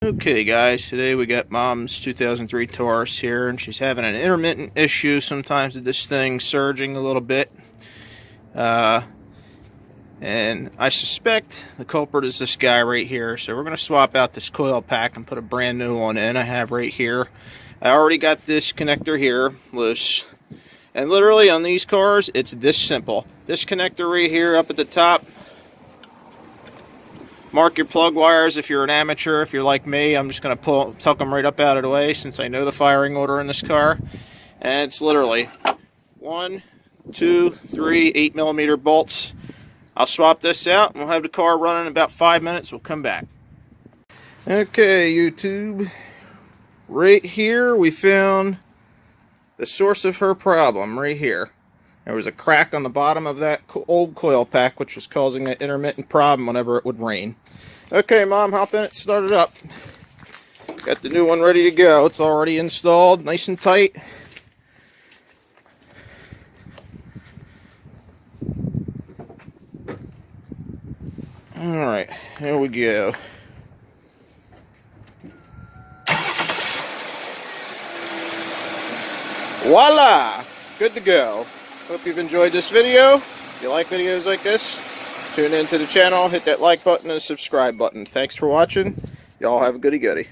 Okay guys, today we got Mom's 2003 Taurus here, and she's having an intermittent issue sometimes with this thing surging a little bit. And I suspect the culprit is this guy right here, so we're going to swap out this coil pack and put a brand new one in. I have right here. I already got this connector here loose. And literally on these cars, it's this simple. This connector right here up at the top. Mark your plug wires if you're an amateur. If you're like me, I'm just going to tuck them right up out of the way since I know the firing order in this car. And it's literally 1, 2, 3 8mm bolts. I'll swap this out and we'll have the car running in about 5 minutes. We'll come back. Okay, YouTube. Right here we found the source of her problem right here. There was a crack on the bottom of that old coil pack, which was causing an intermittent problem whenever it would rain. Okay, Mom, hop in it, start it up. Got the new one ready to go. It's already installed, nice and tight. Alright, here we go. Voila! Good to go. Hope you've enjoyed this video. If you like videos like this, tune into the channel, hit that like button and subscribe button. Thanks for watching. Y'all have a goody goody.